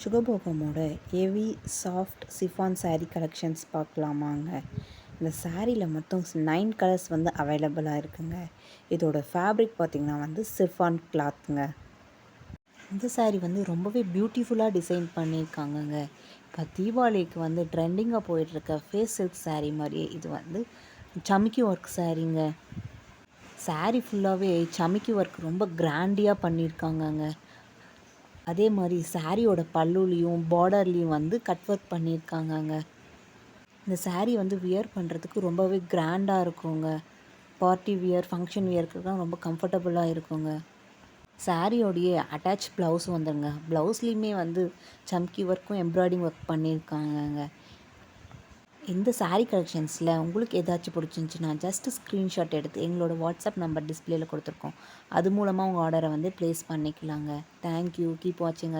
சுகபோகமோட heavy soft chiffon saree collections பார்க்கலாமாங்க. இந்த சாரியில் மொத்தம் 9 கலர்ஸ் வந்து அவைலபிளாக இருக்குங்க. இதோட ஃபேப்ரிக் பார்த்திங்கன்னா வந்து சிஃபான் கிளாத்துங்க. இந்த saree வந்து ரொம்பவே பியூட்டிஃபுல்லாக டிசைன் பண்ணியிருக்காங்கங்க. இப்போ தீபாவளிக்கு வந்து ட்ரெண்டிங்காக போயிட்டுருக்க ஃபேஸ் சில்க் saree மாதிரியே இது வந்து சமிக்கி ஒர்க் சாரீங்க. saree ஃபுல்லாகவே சமிக்கி ஒர்க் ரொம்ப கிராண்டியாக பண்ணியிருக்காங்கங்க. அதே மாதிரி சாரியோட பல்லுலேயும் பார்டர்லேயும் வந்து கட் ஒர்க் பண்ணியிருக்காங்கங்க. இந்த saree வந்து வியர் பண்ணுறதுக்கு ரொம்பவே கிராண்டாக இருக்குங்க. பார்ட்டி வியர் ஃபங்க்ஷன் வியர்க்குலாம் ரொம்ப கம்ஃபர்டபுளாக இருக்குங்க. சாரியோடைய அட்டாச் ப்ளவுஸ் வந்துடுங்க. ப்ளவுஸ்லேயுமே வந்து சம்கி ஒர்க்கும் எம்ப்ராய்டிங் ஒர்க் பண்ணியிருக்காங்கங்க. இந்த saree கலெக்ஷன்ஸில் உங்களுக்கு ஏதாச்சும் பிடிச்சிருந்துச்சின்னா ஜஸ்ட்டு ஸ்க்ரீன்ஷாட் எடுத்து எங்களோட வாட்ஸ்அப் நம்பர் டிஸ்பிளேயில் கொடுத்துருக்கோம். அது மூலமாக உங்கள் ஆர்டரை வந்து ப்ளேஸ் பண்ணிக்கலாங்க. தேங்க்யூ. கீப் வாட்சிங்.